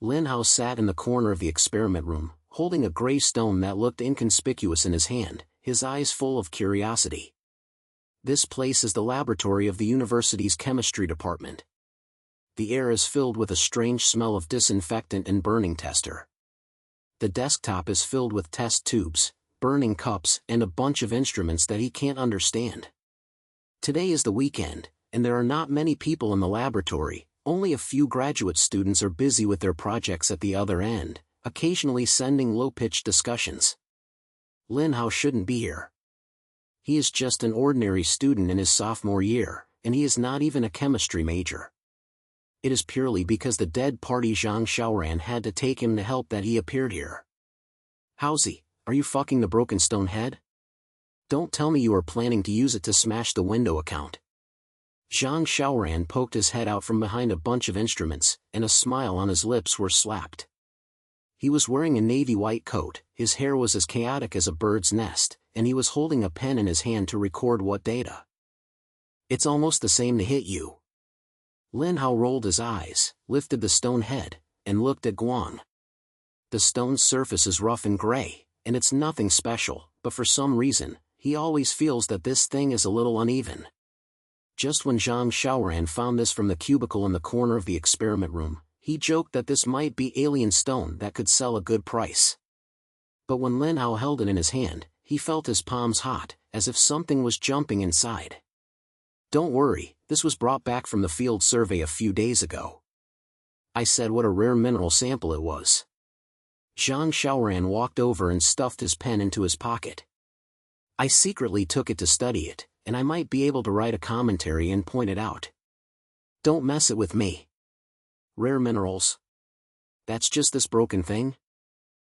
Lin Hao sat in the corner of the experiment room, holding a gray stone that looked inconspicuous in his hand, his eyes full of curiosity. This place is the laboratory of the university's chemistry department. The air is filled with a strange smell of disinfectant and burning tester. The desktop is filled with test tubes, burning cups, and a bunch of instruments that he can't understand. Today is the weekend, and there are not many people in the laboratory. Only a few graduate students are busy with their projects at the other end, occasionally sending low-pitched discussions. Lin Hao shouldn't be here. He is just an ordinary student in his sophomore year, and he is not even a chemistry major. It is purely because the dead party Zhang Xiaoran had to take him to help that he appeared here. Howsy, are you fucking the broken stone head? Don't tell me you are planning to use it to smash the window account. Zhang Xiaoran poked his head out from behind a bunch of instruments, and a smile on his lips were slapped. He was wearing a navy white coat, his hair was as chaotic as a bird's nest, and he was holding a pen in his hand to record what data. It's almost the same to hit you. Lin Hao rolled his eyes, lifted the stone head, and looked at Guang. The stone's surface is rough and gray, and it's nothing special, but for some reason, he always feels that this thing is a little uneven. Just when Zhang Xiaoran found this from the cubicle in the corner of the experiment room, he joked that this might be alien stone that could sell a good price. But when Lin Hao held it in his hand, he felt his palms hot, as if something was jumping inside. Don't worry, this was brought back from the field survey a few days ago. I said what a rare mineral sample it was. Zhang Xiaoran walked over and stuffed his pen into his pocket. I secretly took it to study it, and I might be able to write a commentary and point it out. Don't mess it with me. Rare minerals. That's just this broken thing?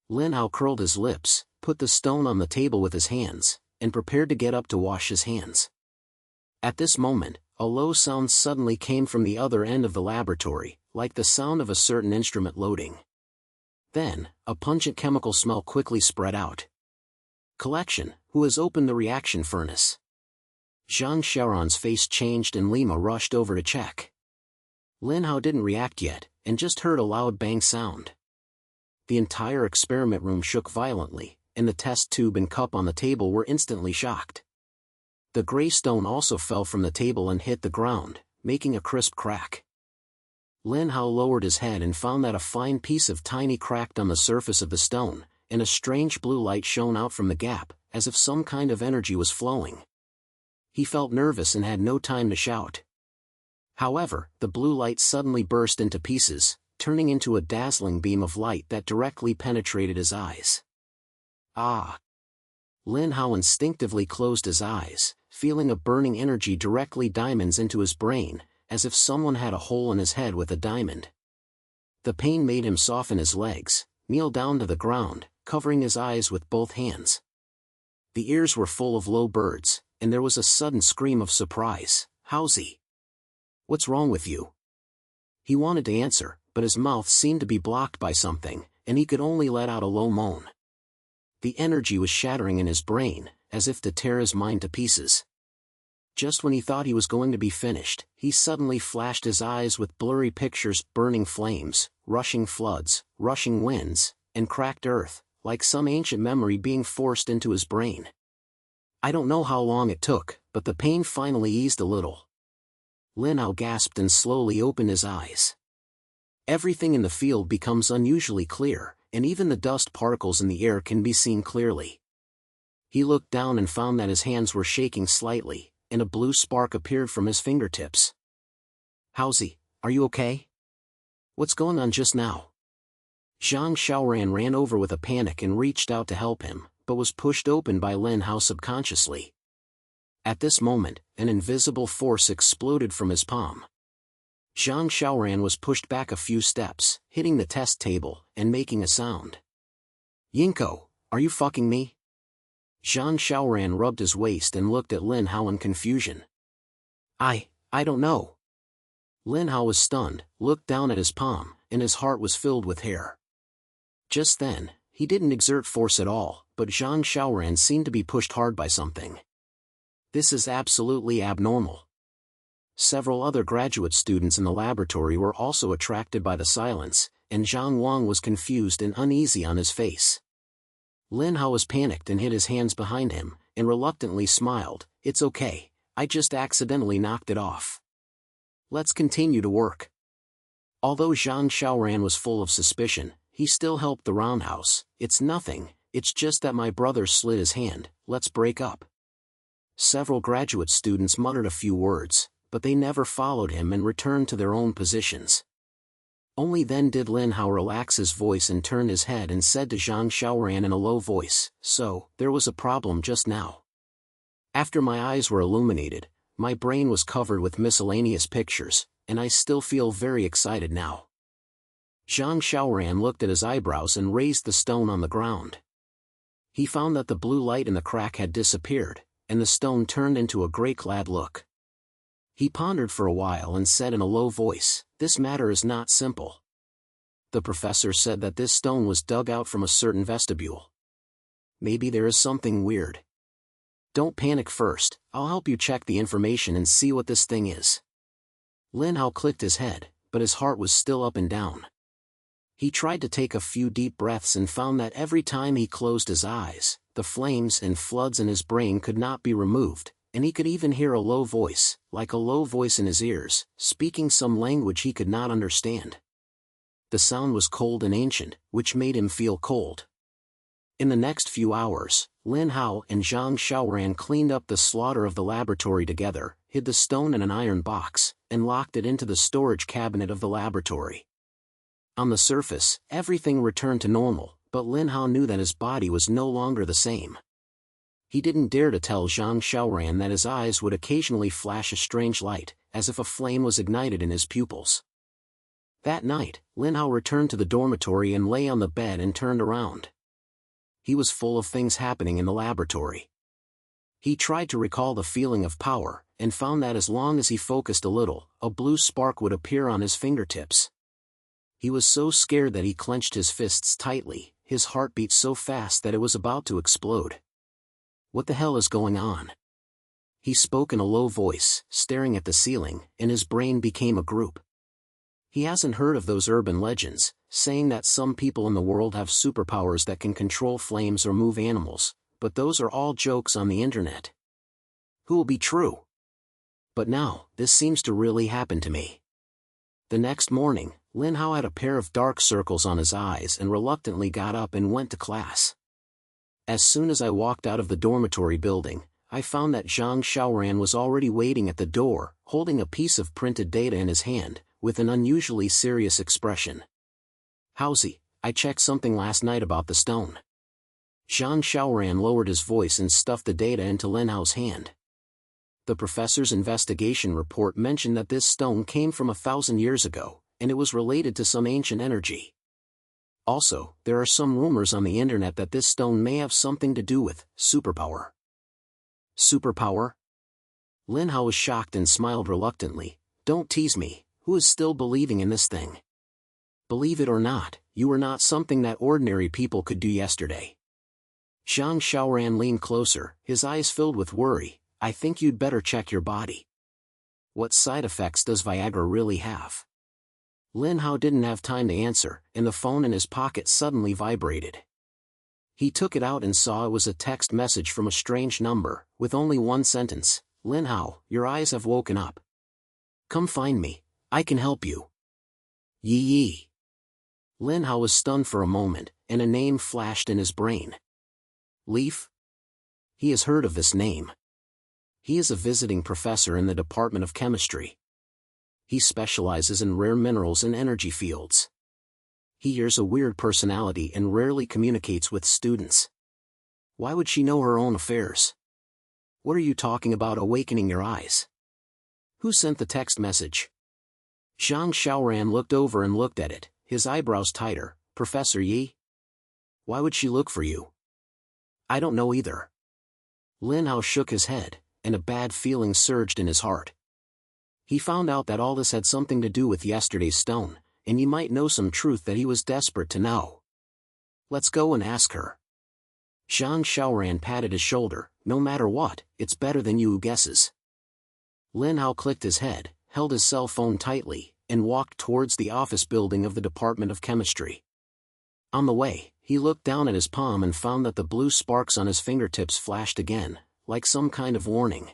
Lin Hao curled his lips, put the stone on the table with his hands, and prepared to get up to wash his hands. At this moment, a low sound suddenly came from the other end of the laboratory, like the sound of a certain instrument loading. Then, a pungent chemical smell quickly spread out. Collection, who has opened the reaction furnace? Zhang Xiaoran's face changed and Lima rushed over to check. Lin Hao didn't react yet, and just heard a loud bang sound. The entire experiment room shook violently, and the test tube and cup on the table were instantly shocked. The gray stone also fell from the table and hit the ground, making a crisp crack. Lin Hao lowered his head and found that a fine piece of tiny cracked on the surface of the stone, and a strange blue light shone out from the gap, as if some kind of energy was flowing. He felt nervous and had no time to shout. However, the blue light suddenly burst into pieces, turning into a dazzling beam of light that directly penetrated his eyes. Ah! Lin Hao instinctively closed his eyes, feeling a burning energy directly diamonds into his brain, as if someone had a hole in his head with a diamond. The pain made him soften his legs, kneel down to the ground, covering his eyes with both hands. The ears were full of low birds, and there was a sudden scream of surprise. Howsy? What's wrong with you? He wanted to answer, but his mouth seemed to be blocked by something, and he could only let out a low moan. The energy was shattering in his brain, as if to tear his mind to pieces. Just when he thought he was going to be finished, he suddenly flashed his eyes with blurry pictures, burning flames, rushing floods, rushing winds, and cracked earth, like some ancient memory being forced into his brain. I don't know how long it took, but the pain finally eased a little. Lin Hao gasped and slowly opened his eyes. Everything in the field becomes unusually clear, and even the dust particles in the air can be seen clearly. He looked down and found that his hands were shaking slightly, and a blue spark appeared from his fingertips. Howsy, are you okay? What's going on just now? Zhang Xiaoran ran over with a panic and reached out to help him, but was pushed open by Lin Hao subconsciously. At this moment, an invisible force exploded from his palm. Zhang Xiaoran was pushed back a few steps, hitting the test table, and making a sound. Yinko, are you fucking me? Zhang Xiaoran rubbed his waist and looked at Lin Hao in confusion. I don't know. Lin Hao was stunned, looked down at his palm, and his heart was filled with hair. Just then, he didn't exert force at all, but Zhang Xiaoran seemed to be pushed hard by something. This is absolutely abnormal. Several other graduate students in the laboratory were also attracted by the silence, and Zhang Wang was confused and uneasy on his face. Lin Hao was panicked and hid his hands behind him, and reluctantly smiled. "It's okay, I just accidentally knocked it off. Let's continue to work." Although Zhang Xiaoran was full of suspicion, he still helped the roundhouse. "It's nothing, it's just that my brother slid his hand, let's break up." Several graduate students muttered a few words, but they never followed him and returned to their own positions. Only then did Lin Hao relax his voice and turn his head and said to Zhang Xiaoran in a low voice, "So, there was a problem just now. After my eyes were illuminated, my brain was covered with miscellaneous pictures, and I still feel very excited now." Zhang Xiaoran looked at his eyebrows and raised the stone on the ground. He found that the blue light in the crack had disappeared, and the stone turned into a gray-clad look. He pondered for a while and said in a low voice, "This matter is not simple. The professor said that this stone was dug out from a certain vestibule. Maybe there is something weird. Don't panic first, I'll help you check the information and see what this thing is." Lin Hao clicked his head, but his heart was still up and down. He tried to take a few deep breaths and found that every time he closed his eyes, the flames and floods in his brain could not be removed, and he could even hear a low voice, like a low voice in his ears, speaking some language he could not understand. The sound was cold and ancient, which made him feel cold. In the next few hours, Lin Hao and Zhang Xiaoran cleaned up the slaughter of the laboratory together, hid the stone in an iron box, and locked it into the storage cabinet of the laboratory. On the surface, everything returned to normal, but Lin Hao knew that his body was no longer the same. He didn't dare to tell Zhang Xiaoran that his eyes would occasionally flash a strange light, as if a flame was ignited in his pupils. That night, Lin Hao returned to the dormitory and lay on the bed and turned around. He was full of things happening in the laboratory. He tried to recall the feeling of power, and found that as long as he focused a little, a blue spark would appear on his fingertips. He was so scared that he clenched his fists tightly, his heart beat so fast that it was about to explode. "What the hell is going on?" He spoke in a low voice, staring at the ceiling, and his brain became a group. He hasn't heard of those urban legends, saying that some people in the world have superpowers that can control flames or move animals, but those are all jokes on the internet. Who will be true? But now, this seems to really happen to me. The next morning, Lin Hao had a pair of dark circles on his eyes and reluctantly got up and went to class. As soon as I walked out of the dormitory building, I found that Zhang Xiaoran was already waiting at the door, holding a piece of printed data in his hand, with an unusually serious expression. "Howsy, I checked something last night about the stone." Zhang Xiaoran lowered his voice and stuffed the data into Lin Hao's hand. The professor's investigation report mentioned that this stone came from 1,000 years ago, and it was related to some ancient energy. Also, there are some rumors on the internet that this stone may have something to do with superpower. Superpower? Lin Hao was shocked and smiled reluctantly. "Don't tease me, who is still believing in this thing? Believe it or not, you were not something that ordinary people could do yesterday." Zhang Xiaoran leaned closer, his eyes filled with worry. "I think you'd better check your body. What side effects does Viagra really have?" Lin Hao didn't have time to answer, and the phone in his pocket suddenly vibrated. He took it out and saw it was a text message from a strange number, with only one sentence. "Lin Hao, your eyes have woken up. Come find me, I can help you. Yi Yi." Lin Hao was stunned for a moment, and a name flashed in his brain. Leaf? He has heard of this name. He is a visiting professor in the Department of Chemistry. He specializes in rare minerals and energy fields. He has a weird personality and rarely communicates with students. Why would she know her own affairs? What are you talking about awakening your eyes? Who sent the text message? Zhang Xiaoran looked over and looked at it, his eyebrows tighter. "Professor Yi? Why would she look for you?" "I don't know either." Lin Hao shook his head, and a bad feeling surged in his heart. He found out that all this had something to do with yesterday's stone, and he might know some truth that he was desperate to know. "Let's go and ask her." Zhang Xiaoran patted his shoulder. "No matter what, it's better than you who guesses." Lin Hao clicked his head, held his cell phone tightly, and walked towards the office building of the Department of Chemistry. On the way, he looked down at his palm and found that the blue sparks on his fingertips flashed again, like some kind of warning.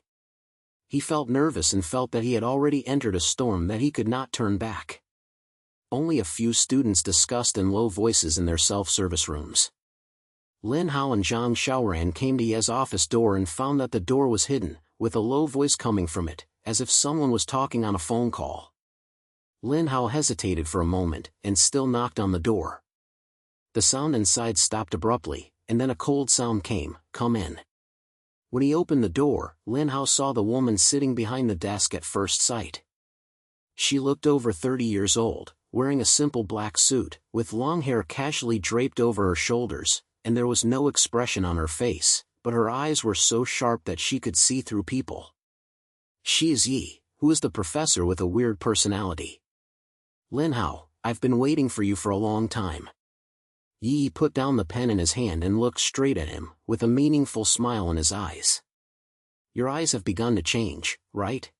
He felt nervous and felt that he had already entered a storm that he could not turn back. Only a few students discussed in low voices in their self-service rooms. Lin Hao and Zhang Xiaoran came to Ye's office door and found that the door was hidden, with a low voice coming from it, as if someone was talking on a phone call. Lin Hao hesitated for a moment, and still knocked on the door. The sound inside stopped abruptly, and then a cold sound came, "Come in." When he opened the door, Lin Hao saw the woman sitting behind the desk at first sight. She looked over 30 years old, wearing a simple black suit, with long hair casually draped over her shoulders, and there was no expression on her face, but her eyes were so sharp that she could see through people. She is Yi, who is the professor with a weird personality. Lin Hao, I've been waiting for you for a long time. Yi put down the pen in his hand and looked straight at him, with a meaningful smile in his eyes. Your eyes have begun to change, right?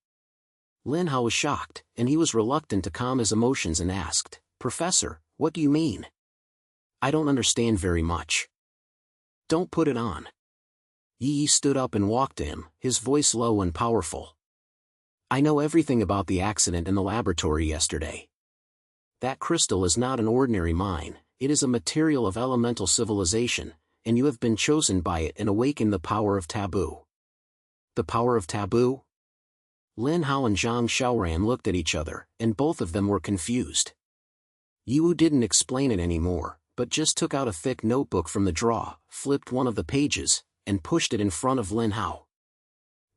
Lin Hao was shocked, and he was reluctant to calm his emotions and asked, Professor, what do you mean? I don't understand very much. Don't put it on. Yi stood up and walked to him, his voice low and powerful. I know everything about the accident in the laboratory yesterday. That crystal is not an ordinary mine, it is a material of elemental civilization, and you have been chosen by it and awakened the power of taboo. The power of taboo? Lin Hao and Zhang Xiaoran looked at each other, and both of them were confused. Yiwu didn't explain it anymore, but just took out a thick notebook from the drawer, flipped one of the pages, and pushed it in front of Lin Hao.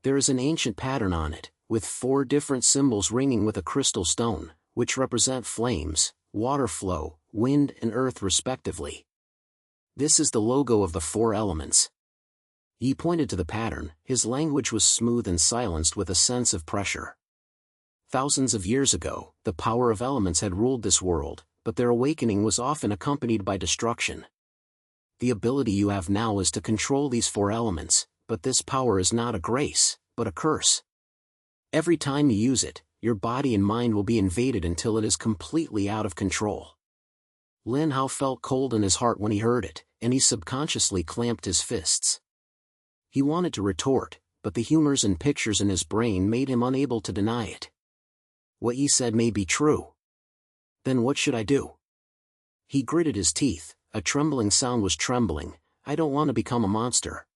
There is an ancient pattern on it, with 4 different symbols ringing with a crystal stone, which represent flames, water flow, wind and earth respectively. This is the logo of the 4 elements. He pointed to the pattern, his language was smooth and silenced with a sense of pressure. Thousands of years ago, the power of elements had ruled this world, but their awakening was often accompanied by destruction. The ability you have now is to control these 4 elements, but this power is not a grace, but a curse. Every time you use it, your body and mind will be invaded until it is completely out of control. Lin Hao felt cold in his heart when he heard it, and he subconsciously clamped his fists. He wanted to retort, but the humors and pictures in his brain made him unable to deny it. What Yi said may be true. Then what should I do? He gritted his teeth, a trembling sound was trembling. I don't want to become a monster.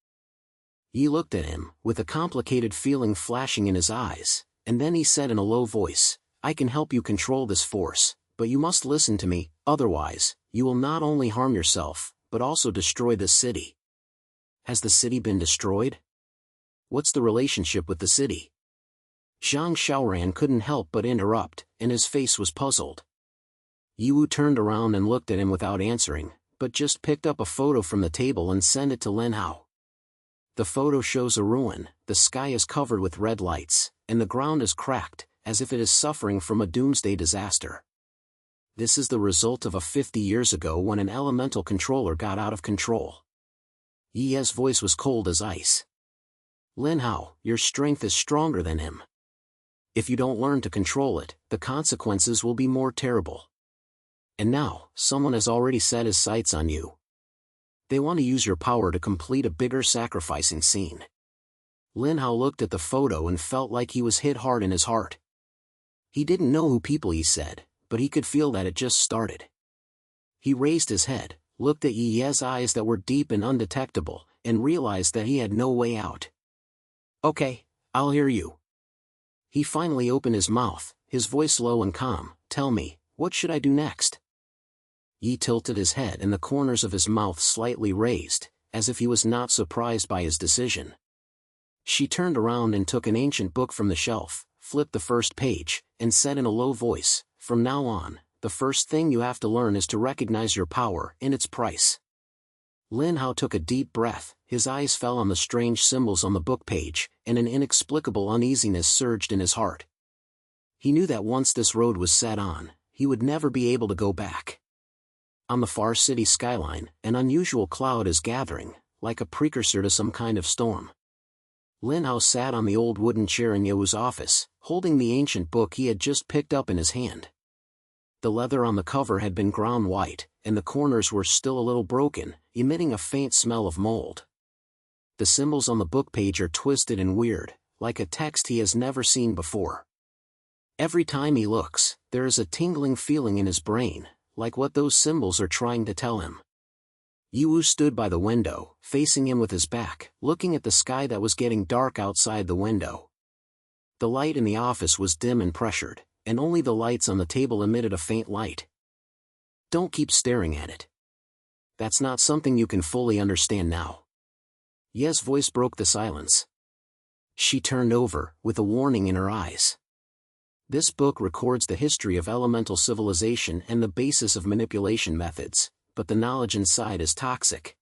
Yi looked at him, with a complicated feeling flashing in his eyes, and then he said in a low voice, I can help you control this force, but you must listen to me, otherwise, you will not only harm yourself, but also destroy this city. Has the city been destroyed? What's the relationship with the city? Zhang Xiaoran couldn't help but interrupt, and his face was puzzled. Yiwu turned around and looked at him without answering, but just picked up a photo from the table and sent it to Lin Hao. The photo shows a ruin, the sky is covered with red lights, and the ground is cracked, as if it is suffering from a doomsday disaster. This is the result of 50 years ago when an elemental controller got out of control. Yi's voice was cold as ice. Lin Hao, your strength is stronger than him. If you don't learn to control it, the consequences will be more terrible. And now, someone has already set his sights on you. They want to use your power to complete a bigger sacrificing scene. Lin Hao looked at the photo and felt like he was hit hard in his heart. He didn't know who people he said, but he could feel that it just started. He raised his head, looked at Yi's eyes that were deep and undetectable, and realized that he had no way out. Okay, I'll hear you. He finally opened his mouth, his voice low and calm. Tell me, what should I do next? Yi tilted his head and the corners of his mouth slightly raised, as if he was not surprised by his decision. She turned around and took an ancient book from the shelf, flipped the first page, and said in a low voice, From now on, the first thing you have to learn is to recognize your power and its price. Lin Hao took a deep breath, his eyes fell on the strange symbols on the book page, and an inexplicable uneasiness surged in his heart. He knew that once this road was set on, he would never be able to go back. On the far city skyline, an unusual cloud is gathering, like a precursor to some kind of storm. Lin Hao sat on the old wooden chair in You's office, holding the ancient book he had just picked up in his hand. The leather on the cover had been ground white, and the corners were still a little broken, emitting a faint smell of mold. The symbols on the book page are twisted and weird, like a text he has never seen before. Every time he looks, there is a tingling feeling in his brain, like what those symbols are trying to tell him. Yu stood by the window, facing him with his back, looking at the sky that was getting dark outside the window. The light in the office was dim and pressured, and only the lights on the table emitted a faint light. Don't keep staring at it. That's not something you can fully understand now. Ye's voice broke the silence. She turned over, with a warning in her eyes. This book records the history of elemental civilization and the basis of manipulation methods, but the knowledge inside is toxic.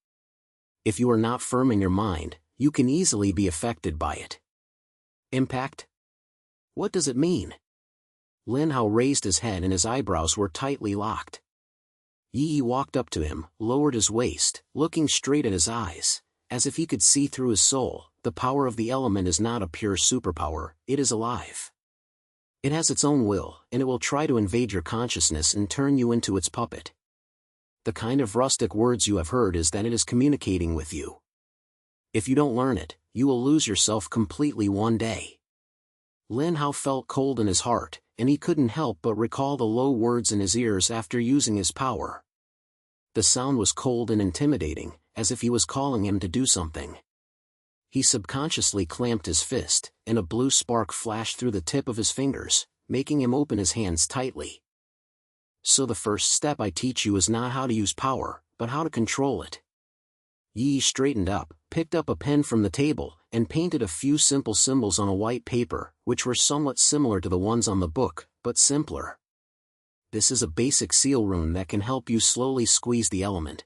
If you are not firm in your mind, you can easily be affected by it. Impact? What does it mean? Lin Hao raised his head and his eyebrows were tightly locked. Yi walked up to him, lowered his waist, looking straight at his eyes, as if he could see through his soul. The power of the element is not a pure superpower, it is alive. It has its own will, and it will try to invade your consciousness and turn you into its puppet. The kind of rustic words you have heard is that it is communicating with you. If you don't learn it, you will lose yourself completely one day. Lin Hao felt cold in his heart, and he couldn't help but recall the low words in his ears after using his power. The sound was cold and intimidating, as if he was calling him to do something. He subconsciously clamped his fist, and a blue spark flashed through the tip of his fingers, making him open his hands tightly. So the first step I teach you is not how to use power, but how to control it. Yi straightened up, picked up a pen from the table, and painted a few simple symbols on a white paper, which were somewhat similar to the ones on the book, but simpler. This is a basic seal rune that can help you slowly squeeze the element.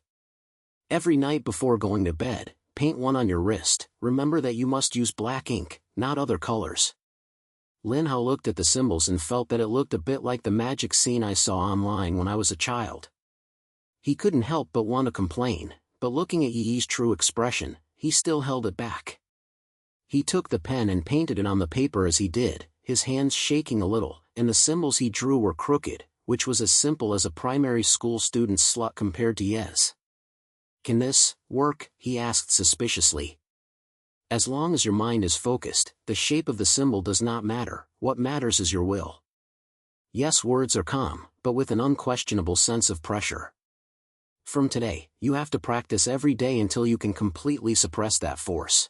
Every night before going to bed, paint one on your wrist. Remember that you must use black ink, not other colors. Lin Hao looked at the symbols and felt that it looked a bit like the magic scene I saw online when I was a child. He couldn't help but want to complain, but looking at Yi's true expression, he still held it back. He took the pen and painted it on the paper as he did, his hands shaking a little, and the symbols he drew were crooked, which was as simple as a primary school student's slut compared to Ye's. Can this work? He asked suspiciously. As long as your mind is focused, the shape of the symbol does not matter, what matters is your will. Yes, words are calm, but with an unquestionable sense of pressure. From today, you have to practice every day until you can completely suppress that force.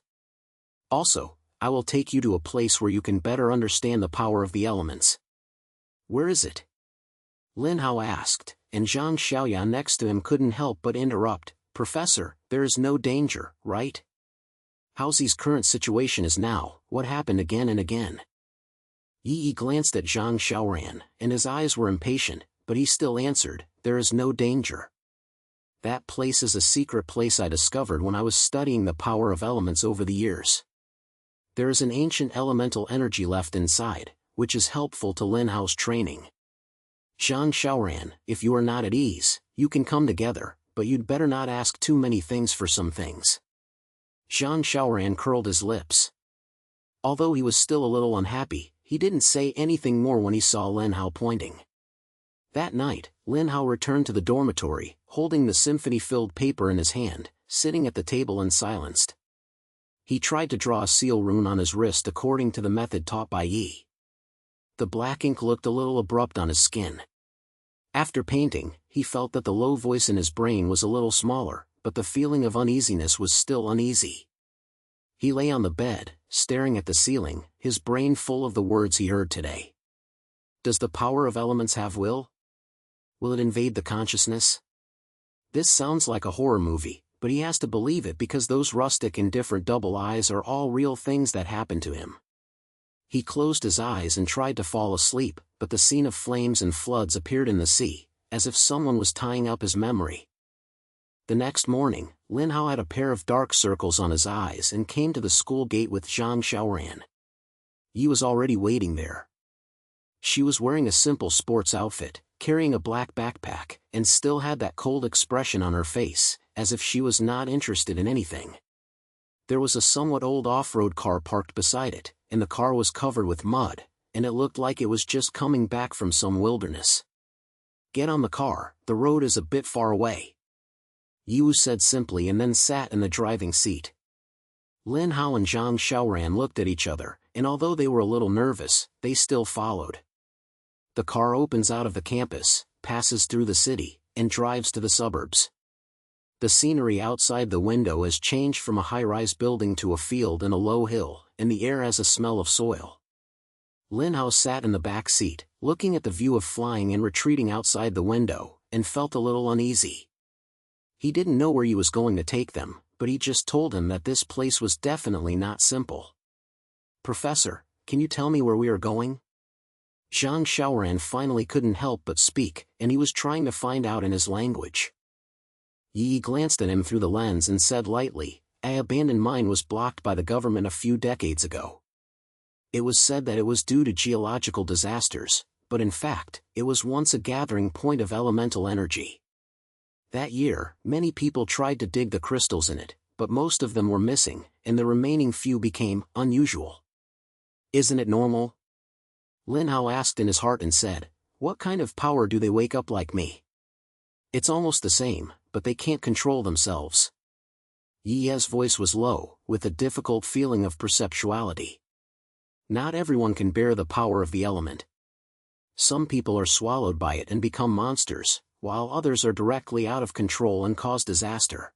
Also, I will take you to a place where you can better understand the power of the elements. Where is it? Lin Hao asked, and Zhang Xiaoyan next to him couldn't help but interrupt. Professor, there is no danger, right? How's his current situation is now, what happened again and again? Yi glanced at Zhang Xiaoran, and his eyes were impatient, but he still answered, there is no danger. That place is a secret place I discovered when I was studying the power of elements over the years. There is an ancient elemental energy left inside, which is helpful to Lin Hao's training. Zhang Xiaoran, if you are not at ease, you can come together, but you'd better not ask too many things for some things. Zhang Xiaoran curled his lips. Although he was still a little unhappy, he didn't say anything more when he saw Lin Hao pointing. That night, Lin Hao returned to the dormitory, holding the symphony-filled paper in his hand, sitting at the table and silenced. He tried to draw a seal rune on his wrist according to the method taught by Yi. The black ink looked a little abrupt on his skin. After painting, he felt that the low voice in his brain was a little smaller, but the feeling of uneasiness was still uneasy. He lay on the bed, staring at the ceiling, his brain full of the words he heard today. Does the power of elements have will? Will it invade the consciousness? This sounds like a horror movie, but he has to believe it because those rustic and different double eyes are all real things that happened to him. He closed his eyes and tried to fall asleep, but the scene of flames and floods appeared in the sea, as if someone was tying up his memory. The next morning, Lin Hao had a pair of dark circles on his eyes and came to the school gate with Zhang Xiaoran. Yi was already waiting there. She was wearing a simple sports outfit, carrying a black backpack, and still had that cold expression on her face, as if she was not interested in anything. There was a somewhat old off-road car parked beside it, and the car was covered with mud, and it looked like it was just coming back from some wilderness. "Get on the car, the road is a bit far away," Yu said simply and then sat in the driving seat. Lin Hao and Zhang Xiaoran looked at each other, and although they were a little nervous, they still followed. The car opens out of the campus, passes through the city, and drives to the suburbs. The scenery outside the window has changed from a high-rise building to a field and a low hill, and the air has a smell of soil. Lin Hao sat in the back seat, looking at the view of flying and retreating outside the window, and felt a little uneasy. He didn't know where he was going to take them, but he just told him that this place was definitely not simple. "Professor, can you tell me where we are going?" Zhang Xiaoran finally couldn't help but speak, and he was trying to find out in his language. Yi glanced at him through the lens and said lightly, "An abandoned mine was blocked by the government a few decades ago. It was said that it was due to geological disasters, but in fact, it was once a gathering point of elemental energy. That year, many people tried to dig the crystals in it, but most of them were missing, and the remaining few became unusual." "Isn't it normal?" Lin Hao asked in his heart and said, "What kind of power do they wake up like me?" "It's almost the same, but they can't control themselves." Yi's voice was low, with a difficult feeling of perceptuality. "Not everyone can bear the power of the element. Some people are swallowed by it and become monsters, while others are directly out of control and cause disaster.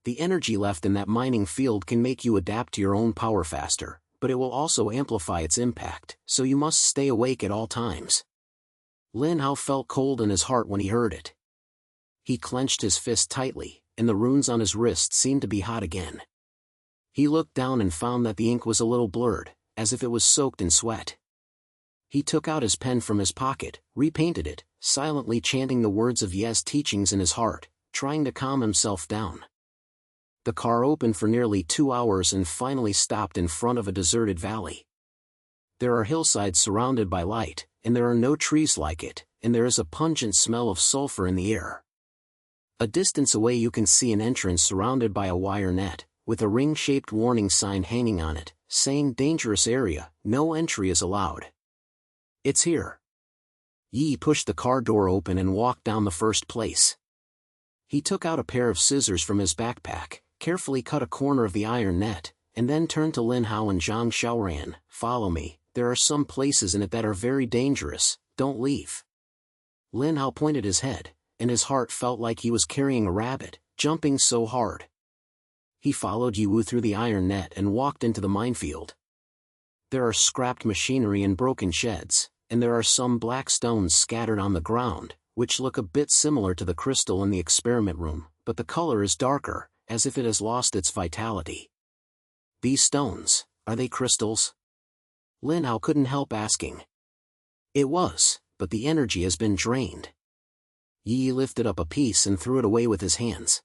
The energy left in that mining field can make you adapt to your own power faster, but it will also amplify its impact, so you must stay awake at all times." Lin Hao felt cold in his heart when he heard it. He clenched his fist tightly, and the runes on his wrist seemed to be hot again. He looked down and found that the ink was a little blurred, as if it was soaked in sweat. He took out his pen from his pocket, repainted it, silently chanting the words of Ye's teachings in his heart, trying to calm himself down. The car opened for nearly 2 hours and finally stopped in front of a deserted valley. There are hillsides surrounded by light, and there are no trees like it, and there is a pungent smell of sulfur in the air. A distance away you can see an entrance surrounded by a wire net, with a ring-shaped warning sign hanging on it, saying "Dangerous area, no entry is allowed." "It's here." Yi pushed the car door open and walked down the first place. He took out a pair of scissors from his backpack, carefully cut a corner of the iron net, and then turned to Lin Hao and Zhang Xiaoran, "Follow me, there are some places in it that are very dangerous, don't leave." Lin Hao pointed his head, and his heart felt like he was carrying a rabbit, jumping so hard. He followed Yiwu through the iron net and walked into the minefield. There are scrapped machinery and broken sheds, and there are some black stones scattered on the ground, which look a bit similar to the crystal in the experiment room, but the color is darker, as if it has lost its vitality. "These stones, are they crystals?" Lin Hao couldn't help asking. "It was, but the energy has been drained." Yi lifted up a piece and threw it away with his hands.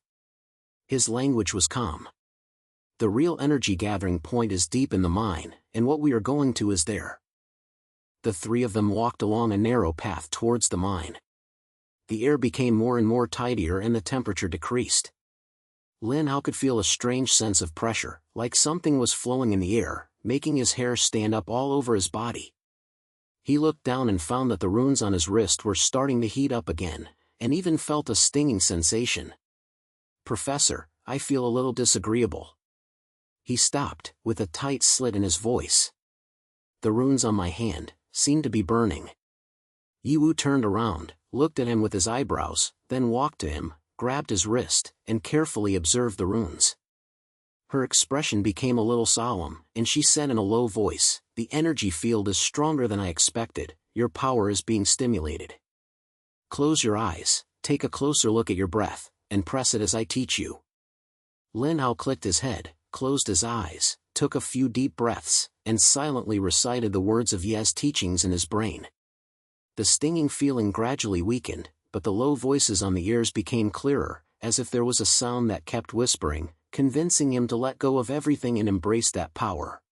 His language was calm. "The real energy gathering point is deep in the mine, and what we are going to is there." The three of them walked along a narrow path towards the mine. The air became more and more tidier and the temperature decreased. Lin Hao could feel a strange sense of pressure, like something was flowing in the air, making his hair stand up all over his body. He looked down and found that the runes on his wrist were starting to heat up again, and even felt a stinging sensation. "Professor, I feel a little disagreeable." He stopped, with a tight slit in his voice. "The runes on my hand seem to be burning." Yiwu turned around, looked at him with his eyebrows, then walked to him, grabbed his wrist, and carefully observed the runes. Her expression became a little solemn, and she said in a low voice, "The energy field is stronger than I expected, your power is being stimulated. Close your eyes, take a closer look at your breath, and press it as I teach you." Lin Hao clicked his head, closed his eyes, took a few deep breaths, and silently recited the words of Ye's teachings in his brain. The stinging feeling gradually weakened, but the low voices on the ears became clearer, as if there was a sound that kept whispering, convincing him to let go of everything and embrace that power.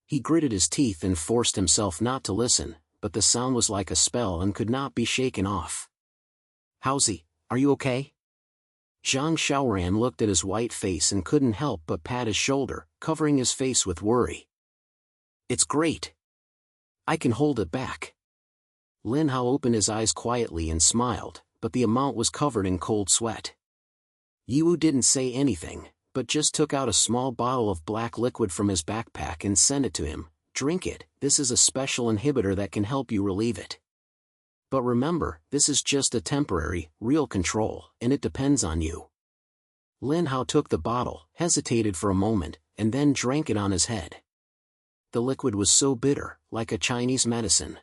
He gritted his teeth and forced himself not to listen, but the sound was like a spell and could not be shaken off. "Howsy, are you okay?" Zhang Xiaoran looked at his white face and couldn't help but pat his shoulder, covering his face with worry. It's great. I can hold it back. Lin Hao opened his eyes quietly and smiled, but the amount was covered in cold sweat. Yiwu didn't say anything, but just took out a small bottle of black liquid from his backpack and sent it to him. Drink it, this is a special inhibitor that can help you relieve it. But remember, this is just a temporary, real control, and it depends on you. Lin Hao took the bottle, hesitated for a moment, and then drank it on his head. The liquid was so bitter, like a Chinese medicine.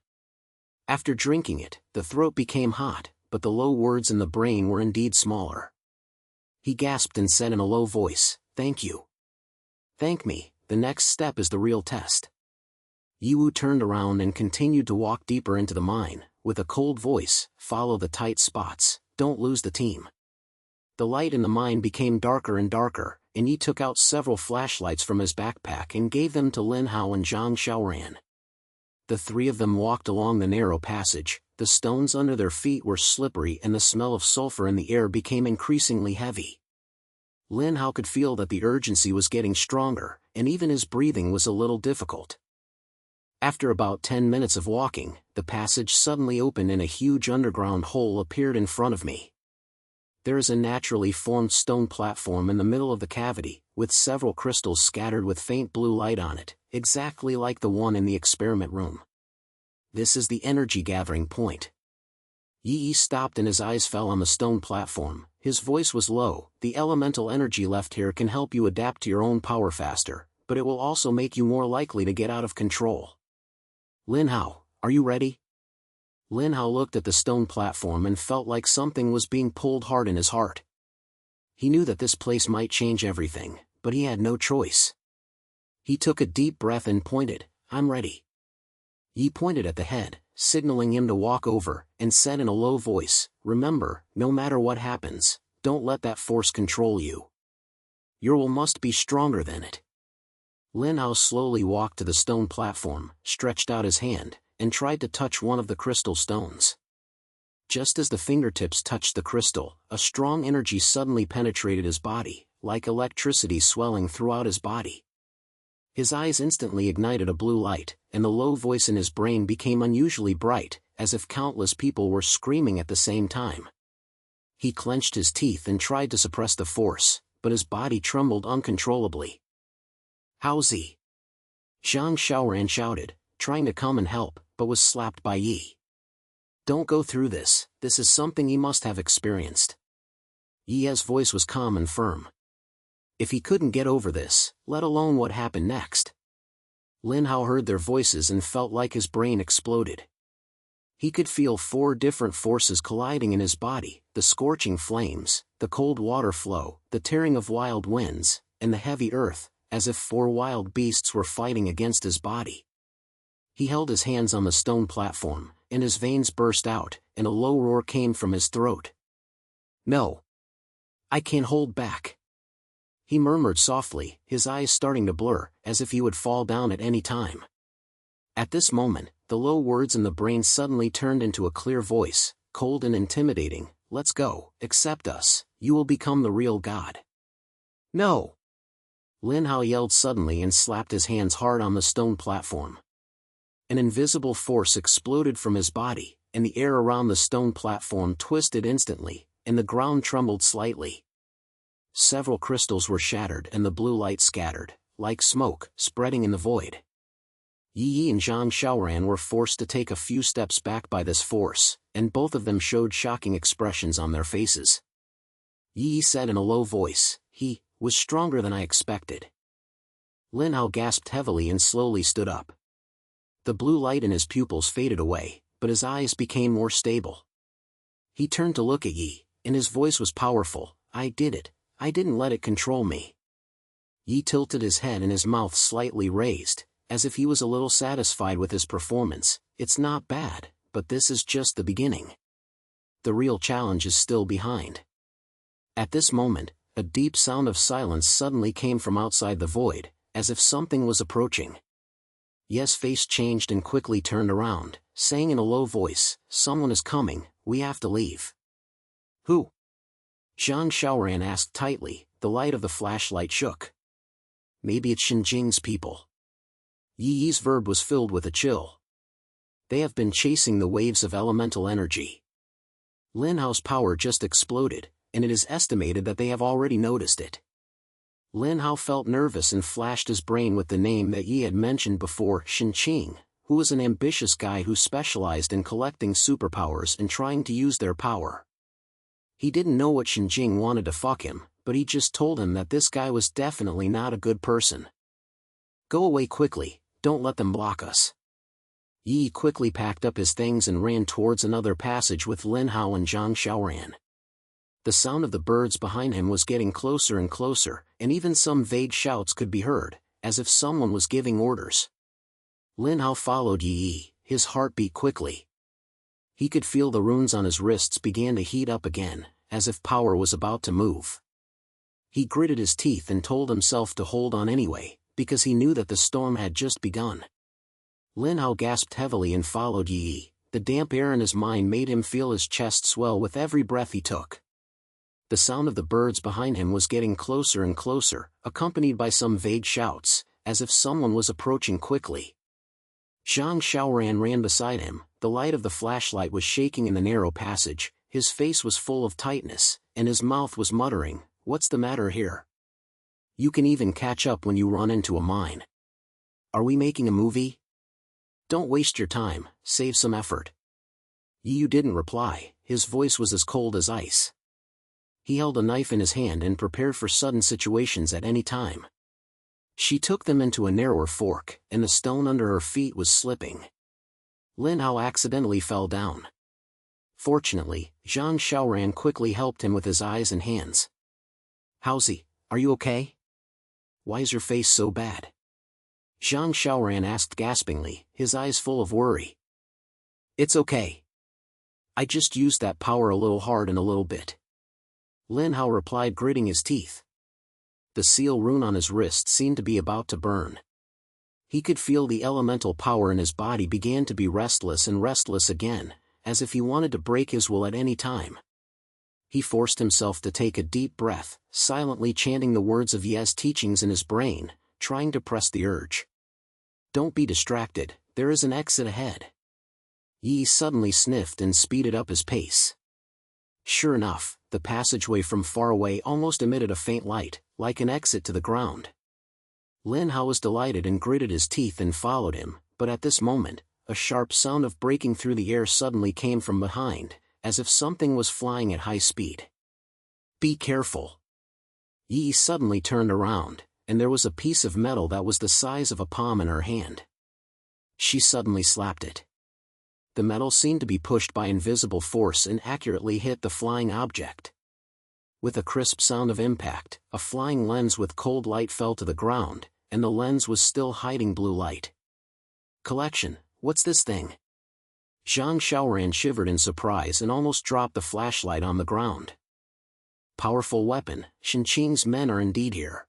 After drinking it, the throat became hot, but the low words in the brain were indeed smaller. He gasped and said in a low voice, "Thank you. Thank me, the next step is the real test." Yiwu turned around and continued to walk deeper into the mine, with a cold voice, "Follow the tight spots, don't lose the team." The light in the mine became darker and darker, and Yi took out several flashlights from his backpack and gave them to Lin Hao and Zhang Xiaoran. The three of them walked along the narrow passage. The stones under their feet were slippery and the smell of sulfur in the air became increasingly heavy. Lin Hao could feel that the urgency was getting stronger, and even his breathing was a little difficult. After about 10 minutes of walking, the passage suddenly opened and a huge underground hole appeared in front of me. There is a naturally formed stone platform in the middle of the cavity, with several crystals scattered with faint blue light on it, exactly like the one in the experiment room. This is the energy gathering point. Yi stopped and his eyes fell on the stone platform. His voice was low. "The elemental energy left here can help you adapt to your own power faster, but it will also make you more likely to get out of control. Lin Hao, are you ready?" Lin Hao looked at the stone platform and felt like something was being pulled hard in his heart. He knew that this place might change everything, but he had no choice. He took a deep breath and pointed, "I'm ready." Yi pointed at the head, signaling him to walk over, and said in a low voice, "Remember, no matter what happens, don't let that force control you. Your will must be stronger than it." Lin Hao slowly walked to the stone platform, stretched out his hand, and tried to touch one of the crystal stones. Just as the fingertips touched the crystal, a strong energy suddenly penetrated his body, like electricity swelling throughout his body. His eyes instantly ignited a blue light, and the low voice in his brain became unusually bright, as if countless people were screaming at the same time. He clenched his teeth and tried to suppress the force, but his body trembled uncontrollably. "Haozi!" Zhang Xiaoran shouted, trying to come and help, but was slapped by Yi. "Don't go through this is something he must have experienced." Yi's voice was calm and firm. "If he couldn't get over this, let alone what happened next." Lin Hao heard their voices and felt like his brain exploded. He could feel 4 different forces colliding in his body: the scorching flames, the cold water flow, the tearing of wild winds, and the heavy earth, as if 4 wild beasts were fighting against his body. He held his hands on the stone platform, and his veins burst out, and a low roar came from his throat. "No! I can't hold back!" He murmured softly, his eyes starting to blur, as if he would fall down at any time. At this moment, the low words in the brain suddenly turned into a clear voice, cold and intimidating, "Let's go, accept us, you will become the real God." "No!" Lin Hao yelled suddenly and slapped his hands hard on the stone platform. An invisible force exploded from his body, and the air around the stone platform twisted instantly, and the ground trembled slightly. Several crystals were shattered and the blue light scattered, like smoke, spreading in the void. Yi and Zhang Xiaoran were forced to take a few steps back by this force, and both of them showed shocking expressions on their faces. Yi said in a low voice, "He was stronger than I expected." Lin Hao gasped heavily and slowly stood up. The blue light in his pupils faded away, but his eyes became more stable. He turned to look at Yi, and his voice was powerful, "I did it. I didn't let it control me." Yi tilted his head and his mouth slightly raised, as if he was a little satisfied with his performance. "It's not bad, but this is just the beginning. The real challenge is still behind." At this moment, a deep sound of silence suddenly came from outside the void, as if something was approaching. Yi's face changed and quickly turned around, saying in a low voice, "Someone is coming, we have to leave." "Who?" Zhang Xiaoran asked tightly. The light of the flashlight shook. Maybe it's Xinjing's people. Yi Yi's verb was filled with a chill. They have been chasing the waves of elemental energy. Lin Hao's power just exploded, and it is estimated that they have already noticed it. Lin Hao felt nervous and flashed his brain with the name that Yi had mentioned before, Xinjing, who was an ambitious guy who specialized in collecting superpowers and trying to use their power. He didn't know what Xinjing wanted to fuck him, but he just told him that this guy was definitely not a good person. Go away quickly, don't let them block us. Yi quickly packed up his things and ran towards another passage with Lin Hao and Zhang Xiaoran. The sound of the birds behind him was getting closer and closer, and even some vague shouts could be heard, as if someone was giving orders. Lin Hao followed Yi, his heart beat quickly. He could feel the runes on his wrists began to heat up again, as if power was about to move. He gritted his teeth and told himself to hold on anyway, because he knew that the storm had just begun. Lin Hao gasped heavily and followed Yi. The damp air in his mind made him feel his chest swell with every breath he took. The sound of the birds behind him was getting closer and closer, accompanied by some vague shouts, as if someone was approaching quickly. Zhang Xiaoran ran beside him. The light of the flashlight was shaking in the narrow passage, his face was full of tightness, and his mouth was muttering, "What's the matter here? You can even catch up when you run into a mine. Are we making a movie? Don't waste your time, save some effort." Yi didn't reply, his voice was as cold as ice. He held a knife in his hand and prepared for sudden situations at any time. She took them into a narrower fork, and the stone under her feet was slipping. Lin Hao accidentally fell down. Fortunately, Zhang Xiaoran quickly helped him with his eyes and hands. "How's he? Are you okay? Why's your face so bad?" Zhang Xiaoran asked gaspingly, his eyes full of worry. "It's okay. I just used that power a little hard and a little bit." Lin Hao replied, gritting his teeth. The seal rune on his wrist seemed to be about to burn. He could feel the elemental power in his body began to be restless and restless again, as if he wanted to break his will at any time. He forced himself to take a deep breath, silently chanting the words of Ye's teachings in his brain, trying to press the urge. "Don't be distracted, there is an exit ahead." Yi suddenly sniffed and speeded up his pace. Sure enough, the passageway from far away almost emitted a faint light, like an exit to the ground. Lin Hao was delighted and gritted his teeth and followed him, but at this moment, a sharp sound of breaking through the air suddenly came from behind, as if something was flying at high speed. "Be careful." Yi suddenly turned around, and there was a piece of metal that was the size of a palm in her hand. She suddenly slapped it. The metal seemed to be pushed by invisible force and accurately hit the flying object. With a crisp sound of impact, a flying lens with cold light fell to the ground, and the lens was still hiding blue light. "Collection, what's this thing?" Zhang Xiaoran shivered in surprise and almost dropped the flashlight on the ground. "Powerful weapon, Xinjing's men are indeed here."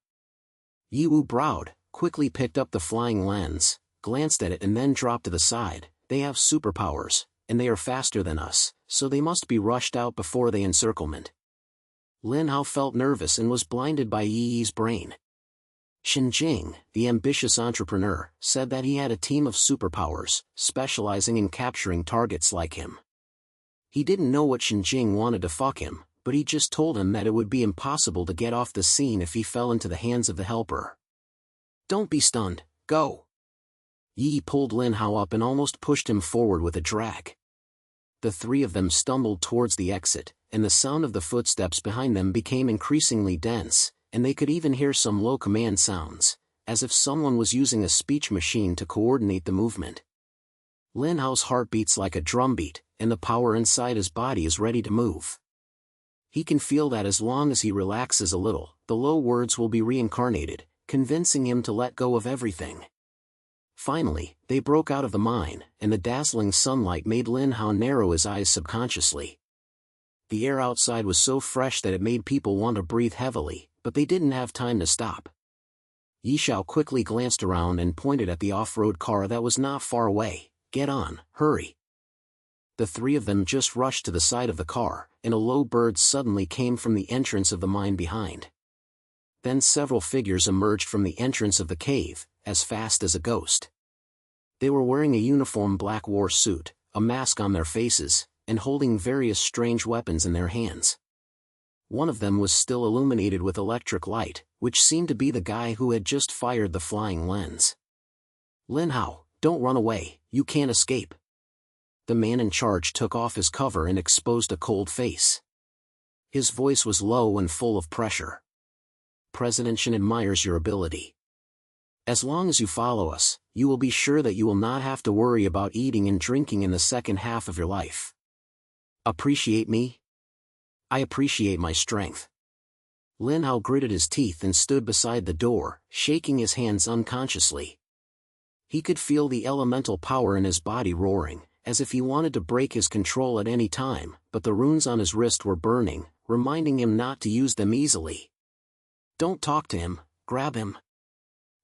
Yi Wu browed, quickly picked up the flying lens, glanced at it and then dropped to the side. "They have superpowers, and they are faster than us, so they must be rushed out before they encirclement." Lin Hao felt nervous and was blinded by Yi Yi's brain. Xinjing, the ambitious entrepreneur, said that he had a team of superpowers, specializing in capturing targets like him. He didn't know what Xinjing wanted to fuck him, but he just told him that it would be impossible to get off the scene if he fell into the hands of the helper. "Don't be stunned, go." Yi pulled Lin Hao up and almost pushed him forward with a drag. The three of them stumbled towards the exit, and the sound of the footsteps behind them became increasingly dense, and they could even hear some low command sounds, as if someone was using a speech machine to coordinate the movement. Lin Hao's heart beats like a drumbeat, and the power inside his body is ready to move. He can feel that as long as he relaxes a little, the low words will be reincarnated, convincing him to let go of everything. Finally, they broke out of the mine, and the dazzling sunlight made Lin Hao narrow his eyes subconsciously. The air outside was so fresh that it made people want to breathe heavily, but they didn't have time to stop. Yi Xiao quickly glanced around and pointed at the off-road car that was not far away. "Get on, hurry." The three of them just rushed to the side of the car, and a low bird suddenly came from the entrance of the mine behind. Then several figures emerged from the entrance of the cave, as fast as a ghost. They were wearing a uniform black war suit, a mask on their faces, and holding various strange weapons in their hands. One of them was still illuminated with electric light, which seemed to be the guy who had just fired the flying lens. "Lin Hao, don't run away, you can't escape." The man in charge took off his cover and exposed a cold face. His voice was low and full of pressure. "President Shen admires your ability. As long as you follow us, you will be sure that you will not have to worry about eating and drinking in the second half of your life. Appreciate me? I appreciate my strength." Lin Hao gritted his teeth and stood beside the door, shaking his hands unconsciously. He could feel the elemental power in his body roaring, as if he wanted to break his control at any time, but the runes on his wrist were burning, reminding him not to use them easily. "Don't talk to him, grab him."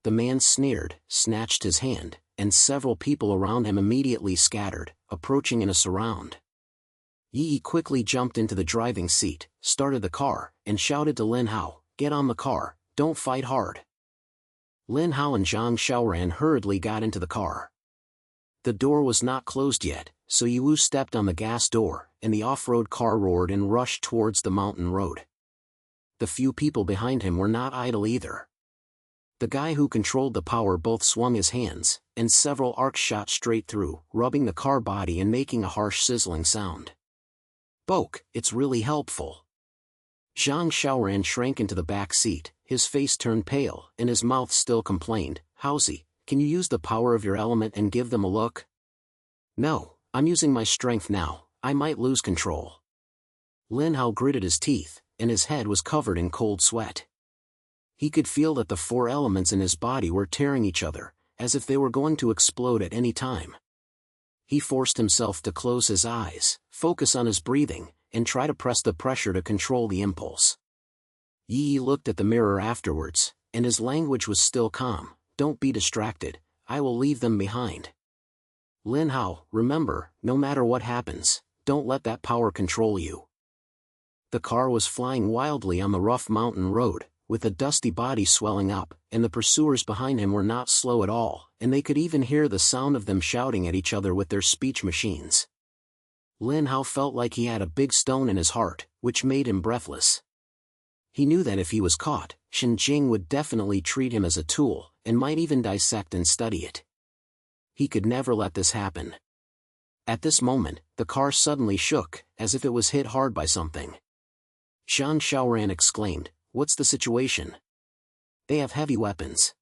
The man sneered, snatched his hand, and several people around him immediately scattered, approaching in a surround. Yi quickly jumped into the driving seat, started the car, and shouted to Lin Hao, "Get on the car, don't fight hard." Lin Hao and Zhang Xiaoran hurriedly got into the car. The door was not closed yet, so Yu stepped on the gas door, and the off-road car roared and rushed towards the mountain road. The few people behind him were not idle either. The guy who controlled the power both swung his hands, and several arcs shot straight through, rubbing the car body and making a harsh sizzling sound. "Boke, it's really helpful." Zhang Xiaoran shrank into the back seat, his face turned pale, and his mouth still complained, "Haozi, can you use the power of your element and give them a look?" "No, I'm using my strength now, I might lose control." Lin Hao gritted his teeth, and his head was covered in cold sweat. He could feel that the four elements in his body were tearing each other, as if they were going to explode at any time. He forced himself to close his eyes, focus on his breathing, and try to press the pressure to control the impulse. Yi looked at the mirror afterwards, and his language was still calm. "Don't be distracted, I will leave them behind. Lin Hao, remember, no matter what happens, don't let that power control you." The car was flying wildly on the rough mountain road, with a dusty body swelling up, and the pursuers behind him were not slow at all, and they could even hear the sound of them shouting at each other with their speech machines. Lin Hao felt like he had a big stone in his heart, which made him breathless. He knew that if he was caught, Shen Jing would definitely treat him as a tool, and might even dissect and study it. He could never let this happen. At this moment, the car suddenly shook, as if it was hit hard by something. Zhang Xiaoran exclaimed, "What's the situation?" "They have heavy weapons."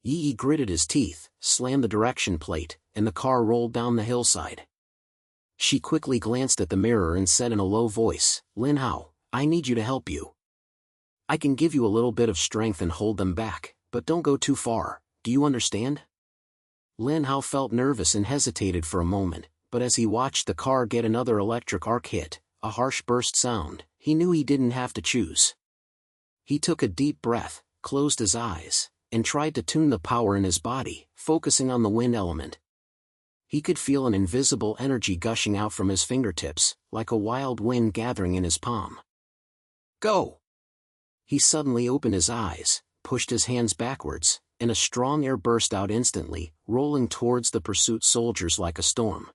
Yi gritted his teeth, slammed the direction plate, and the car rolled down the hillside. She quickly glanced at the mirror and said in a low voice, "Lin Hao, I need you to help you. I can give you a little bit of strength and hold them back, but don't go too far, do you understand?" Lin Hao felt nervous and hesitated for a moment, but as he watched the car get another electric arc hit, a harsh burst sound, he knew he didn't have to choose. He took a deep breath, closed his eyes, and tried to tune the power in his body, focusing on the wind element. He could feel an invisible energy gushing out from his fingertips, like a wild wind gathering in his palm. "Go!" He suddenly opened his eyes, pushed his hands backwards, and a strong air burst out instantly, rolling towards the pursuit soldiers like a storm.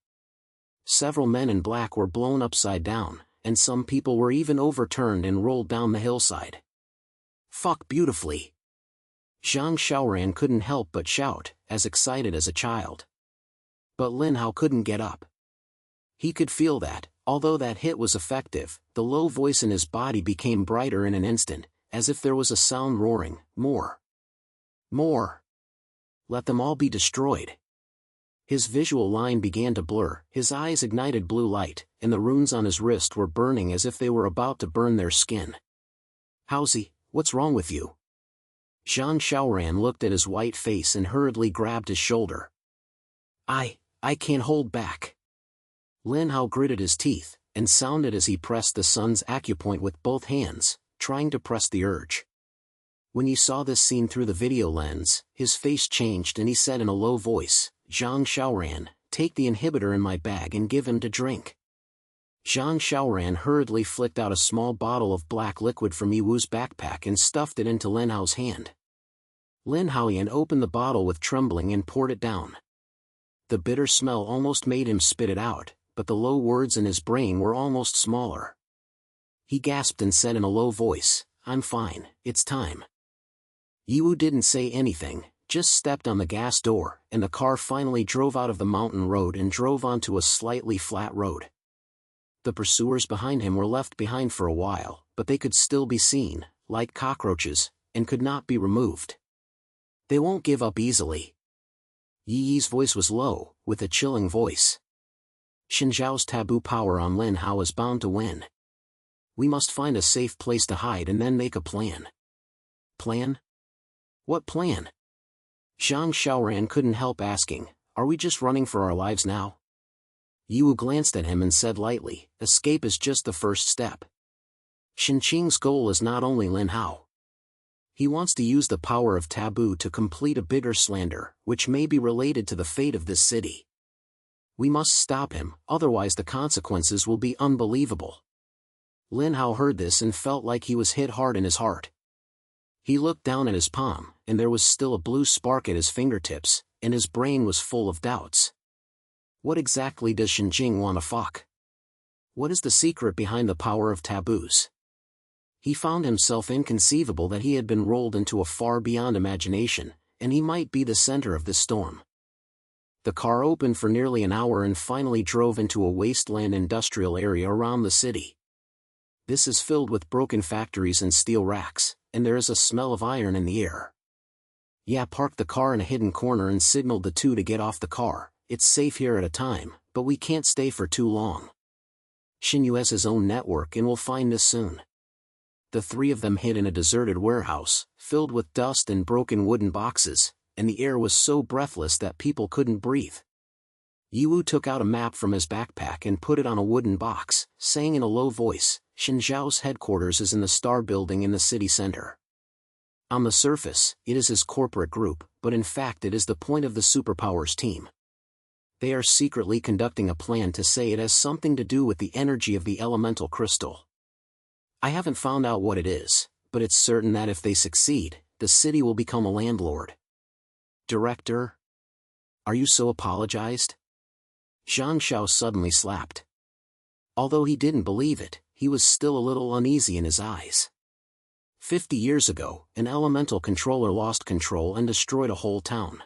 Several men in black were blown upside down, and some people were even overturned and rolled down the hillside. "Fuck beautifully!" Zhang Xiaoran couldn't help but shout, as excited as a child. But Lin Hao couldn't get up. He could feel that, although that hit was effective, the low voice in his body became brighter in an instant, as if there was a sound roaring, "More! More! Let them all be destroyed!" His visual line began to blur, his eyes ignited blue light, and the runes on his wrist were burning as if they were about to burn their skin. "Haozi, what's wrong with you?" Zhang Xiaoran looked at his white face and hurriedly grabbed his shoulder. I can't hold back." Lin Hao gritted his teeth, and sounded as he pressed the sun's acupoint with both hands, trying to press the urge. When he saw this scene through the video lens, his face changed and he said in a low voice, "Zhang Xiaoran, take the inhibitor in my bag and give him to drink. Zhang Xiaoran hurriedly flicked out a small bottle of black liquid from Yiwu's backpack and stuffed it into Lin Hao's hand. Lin Haoyan opened the bottle with trembling and poured it down. The bitter smell almost made him spit it out, but the low words in his brain were almost smaller. He gasped and said in a low voice, "I'm fine, it's time." Yiwu didn't say anything, just stepped on the gas door, and the car finally drove out of the mountain road and drove onto a slightly flat road. The pursuers behind him were left behind for a while, but they could still be seen, like cockroaches, and could not be removed. They won't give up easily. Yi's voice was low, with a chilling voice. Xinjiao's taboo power on Lin Hao is bound to win. We must find a safe place to hide and then make a plan. Plan? What plan? Zhang Xiaoran couldn't help asking, are we just running for our lives now? Yiwu glanced at him and said lightly, escape is just the first step. Xinqing's goal is not only Lin Hao. He wants to use the power of taboo to complete a bigger slander, which may be related to the fate of this city. We must stop him, otherwise the consequences will be unbelievable. Lin Hao heard this and felt like he was hit hard in his heart. He looked down at his palm, and there was still a blue spark at his fingertips, and his brain was full of doubts. What exactly does Xinjing want to fuck? What is the secret behind the power of taboos? He found himself inconceivable that he had been rolled into a far beyond imagination, and he might be the center of this storm. The car opened for nearly an hour and finally drove into a wasteland industrial area around the city. This is filled with broken factories and steel racks, and there is a smell of iron in the air. Ya parked the car in a hidden corner and signaled the two to get off the car. It's safe here at a time, but we can't stay for too long. Xinyu has his own network and will find us soon. The three of them hid in a deserted warehouse, filled with dust and broken wooden boxes, and the air was so breathless that people couldn't breathe. Yiwu took out a map from his backpack and put it on a wooden box, saying in a low voice, Xinjiao's headquarters is in the Star Building in the city center. On the surface, it is his corporate group, but in fact it is the point of the Superpowers team. They are secretly conducting a plan to say it has something to do with the energy of the elemental crystal. I haven't found out what it is, but it's certain that if they succeed, the city will become a landlord. Director? Are you so apologized? Zhang Xiao suddenly slapped. Although he didn't believe it, he was still a little uneasy in his eyes. 50 years ago, an elemental controller lost control and destroyed a whole town.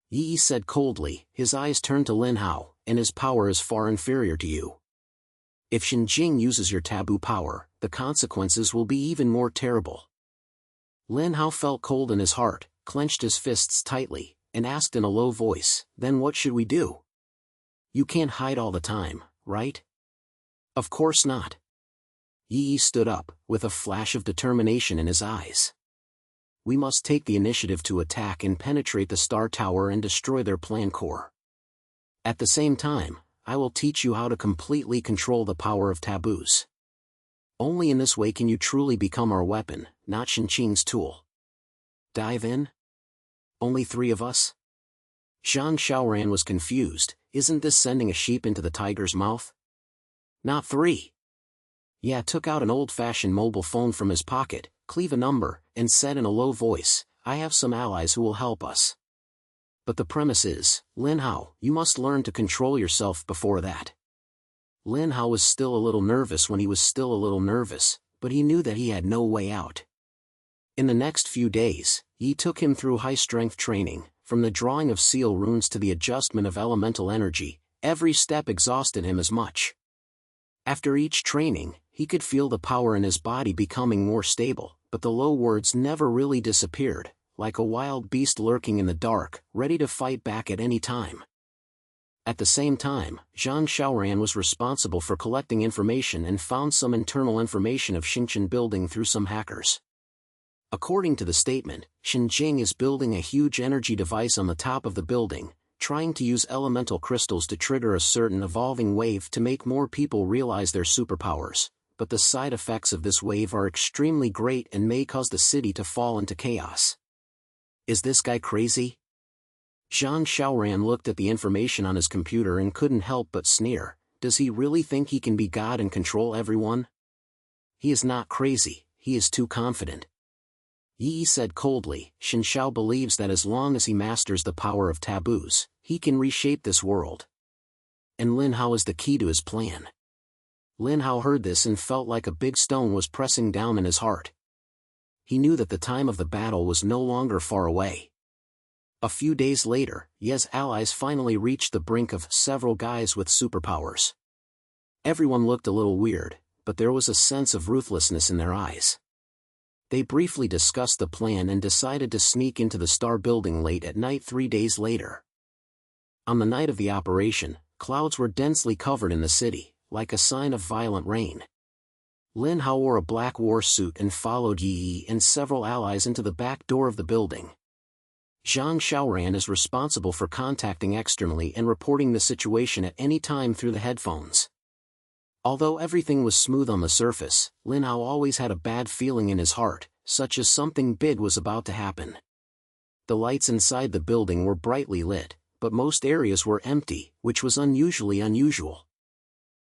Yi said coldly, his eyes turned to Lin Hao, and his power is far inferior to you. If Xinjing uses your taboo power, the consequences will be even more terrible. Lin Hao felt cold in his heart, clenched his fists tightly, and asked in a low voice, then what should we do? You can't hide all the time, right? Of course not. Yi stood up, with a flash of determination in his eyes. We must take the initiative to attack and penetrate the Star Tower and destroy their plan core. At the same time, I will teach you how to completely control the power of taboos. Only in this way can you truly become our weapon, not Xinqing's tool. Dive in? Only 3 of us? Zhang Xiaoran was confused, isn't this sending a sheep into the tiger's mouth? Not 3. Ya took out an old-fashioned mobile phone from his pocket, cleave a number, and said in a low voice, I have some allies who will help us. But the premise is, Lin Hao, you must learn to control yourself before that. Lin Hao was still a little nervous when he was still a little nervous, but he knew that he had no way out. In the next few days, Yi took him through high-strength training, from the drawing of seal runes to the adjustment of elemental energy. Every step exhausted him as much. After each training, he could feel the power in his body becoming more stable, but the low words never really disappeared, like a wild beast lurking in the dark, ready to fight back at any time. At the same time, Zhang Xiaoran was responsible for collecting information and found some internal information of Xinqiang building through some hackers. According to the statement, Xinjing is building a huge energy device on the top of the building, trying to use elemental crystals to trigger a certain evolving wave to make more people realize their superpowers, but the side effects of this wave are extremely great and may cause the city to fall into chaos. Is this guy crazy? Zhang Xiaoran looked at the information on his computer and couldn't help but sneer. Does he really think he can be God and control everyone? He is not crazy, he is too confident. Yi said coldly. Shen Xiao believes that as long as he masters the power of taboos, he can reshape this world. And Lin Hao is the key to his plan. Lin Hao heard this and felt like a big stone was pressing down in his heart. He knew that the time of the battle was no longer far away. A few days later, Ye's allies finally reached the brink of several guys with superpowers. Everyone looked a little weird, but there was a sense of ruthlessness in their eyes. They briefly discussed the plan and decided to sneak into the Star Building late at night 3 days later. On the night of the operation, clouds were densely covered in the city, like a sign of violent rain. Lin Hao wore a black war suit and followed Yi and several allies into the back door of the building. Zhang Xiaoran is responsible for contacting externally and reporting the situation at any time through the headphones. Although everything was smooth on the surface, Lin Hao always had a bad feeling in his heart, such as something big was about to happen. The lights inside the building were brightly lit, but most areas were empty, which was unusual.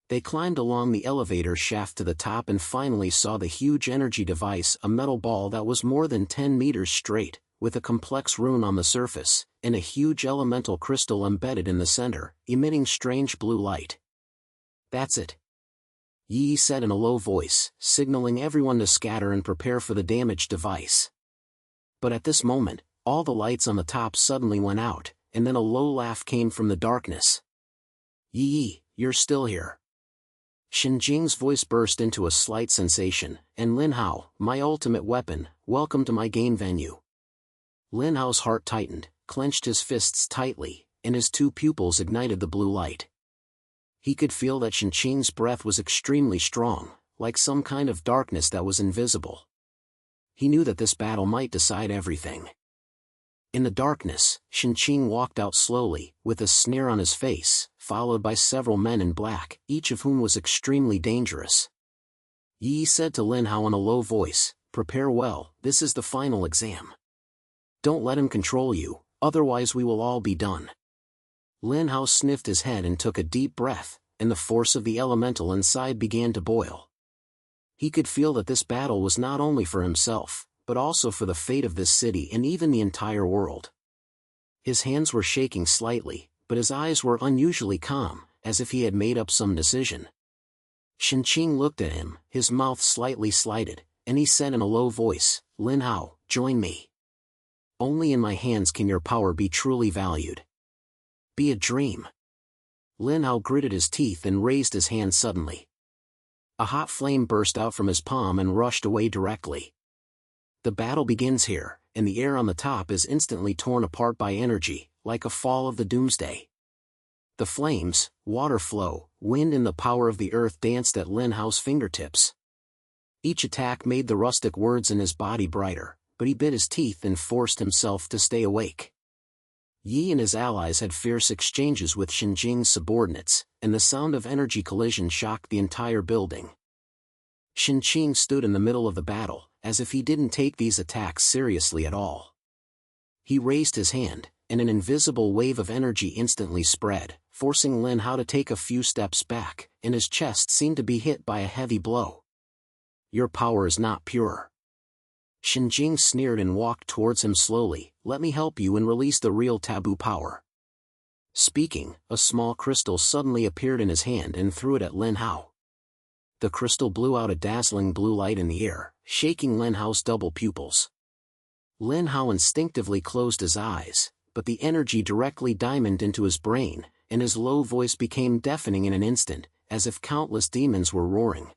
They climbed along the elevator shaft to the top and finally saw the huge energy device, a metal ball that was more than 10 meters straight, with a complex rune on the surface, and a huge elemental crystal embedded in the center, emitting strange blue light. That's it. Yi said in a low voice, signaling everyone to scatter and prepare for the damaged device. But at this moment, all the lights on the top suddenly went out, and then a low laugh came from the darkness. Yi, you're still here. Shen Jing's voice burst into a slight sensation, and Lin Hao, my ultimate weapon, welcome to my game venue. Lin Hao's heart tightened, clenched his fists tightly, and his two pupils ignited the blue light. He could feel that Shen Jing's breath was extremely strong, like some kind of darkness that was invisible. He knew that this battle might decide everything. In the darkness, Shen Jing walked out slowly, with a sneer on his face, followed by several men in black, each of whom was extremely dangerous. Yi said to Lin Hao in a low voice, prepare well, this is the final exam. Don't let him control you, otherwise we will all be done. Lin Hao sniffed his head and took a deep breath, and the force of the elemental inside began to boil. He could feel that this battle was not only for himself, but also for the fate of this city and even the entire world. His hands were shaking slightly, but his eyes were unusually calm, as if he had made up some decision. Shen Jing looked at him, his mouth slightly slighted, and he said in a low voice, Lin Hao, join me. Only in my hands can your power be truly valued. Be a dream. Lin Hao gritted his teeth and raised his hand suddenly. A hot flame burst out from his palm and rushed away directly. The battle begins here, and the air on the top is instantly torn apart by energy, like a fall of the doomsday. The flames, water flow, wind and the power of the earth danced at Lin Hao's fingertips. Each attack made the rustic words in his body brighter, but he bit his teeth and forced himself to stay awake. Yi and his allies had fierce exchanges with Shen Jing's subordinates, and the sound of energy collision shocked the entire building. Shen Jing stood in the middle of the battle, as if he didn't take these attacks seriously at all. He raised his hand, and an invisible wave of energy instantly spread, forcing Lin Hao to take a few steps back, and his chest seemed to be hit by a heavy blow. Your power is not pure. Shen Jing sneered and walked towards him slowly. Let me help you and release the real taboo power. Speaking, a small crystal suddenly appeared in his hand and threw it at Lin Hao. The crystal blew out a dazzling blue light in the air, shaking Lin Hao's double pupils. Lin Hao instinctively closed his eyes, but the energy directly diamonded into his brain, and his low voice became deafening in an instant, as if countless demons were roaring.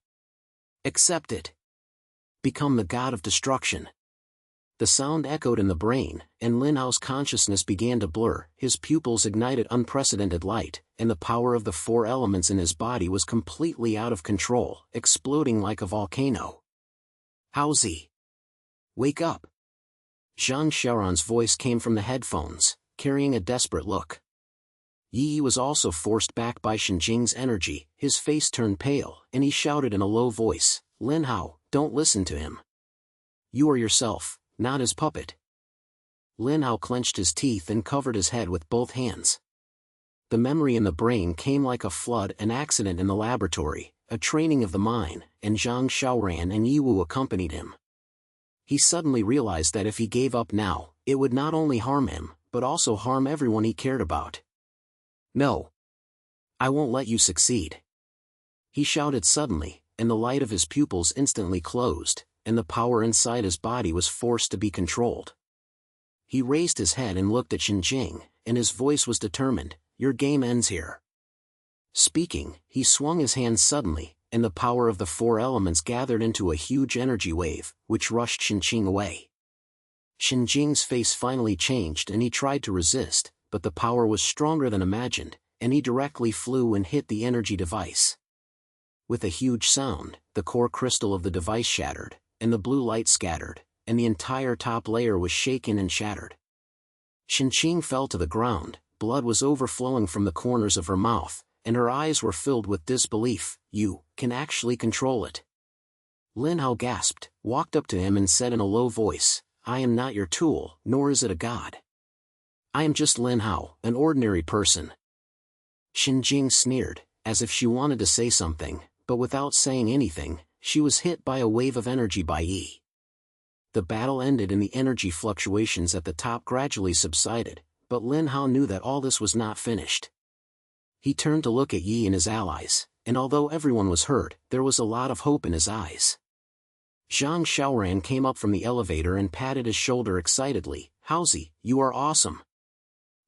Accept it. Become the god of destruction. The sound echoed in the brain, and Lin Hao's consciousness began to blur, his pupils ignited unprecedented light, and the power of the four elements in his body was completely out of control, exploding like a volcano. Haozi! Wake up! Zhang Xiaoran's voice came from the headphones, carrying a desperate look. Yi was also forced back by Shen Jing's energy, his face turned pale, and he shouted in a low voice, Lin Hao, don't listen to him. You are yourself, not his puppet. Lin Hao clenched his teeth and covered his head with both hands. The memory in the brain came like a flood: an accident in the laboratory, a training of the mind, and Zhang Xiaoran and Yiwu accompanied him. He suddenly realized that if he gave up now, it would not only harm him, but also harm everyone he cared about. "No. I won't let you succeed," he shouted suddenly, and the light of his pupils instantly closed, and the power inside his body was forced to be controlled. He raised his head and looked at Xinjing, and his voice was determined. "Your game ends here." Speaking, he swung his hand suddenly, and the power of the four elements gathered into a huge energy wave, which rushed Xinjing away. Xinjing's face finally changed and he tried to resist, but the power was stronger than imagined, and he directly flew and hit the energy device. With a huge sound, the core crystal of the device shattered, and the blue light scattered, and the entire top layer was shaken and shattered. Xinjing fell to the ground, blood was overflowing from the corners of her mouth, and her eyes were filled with disbelief. "You can actually control it." Lin Hao gasped, walked up to him and said in a low voice, "I am not your tool, nor is it a god. I am just Lin Hao, an ordinary person." Xinjing sneered, as if she wanted to say something, but without saying anything, she was hit by a wave of energy by Yi. The battle ended and the energy fluctuations at the top gradually subsided, but Lin Hao knew that all this was not finished. He turned to look at Yi and his allies, and although everyone was hurt, there was a lot of hope in his eyes. Zhang Xiaoran came up from the elevator and patted his shoulder excitedly. "Haozi, you are awesome."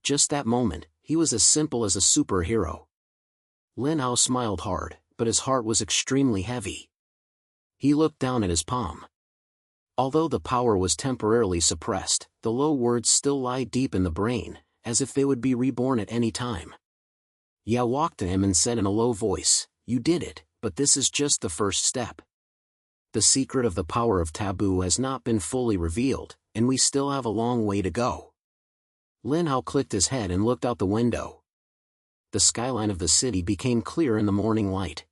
Just that moment, he was as simple as a superhero. Lin Hao smiled hard, but his heart was extremely heavy. He looked down at his palm. Although the power was temporarily suppressed, the low words still lie deep in the brain, as if they would be reborn at any time. Ya walked to him and said in a low voice, "You did it, but this is just the first step. The secret of the power of taboo has not been fully revealed, and we still have a long way to go." Lin Hao clicked his head and looked out the window. The skyline of the city became clear in the morning light.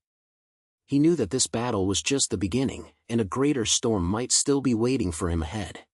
He knew that this battle was just the beginning, and a greater storm might still be waiting for him ahead.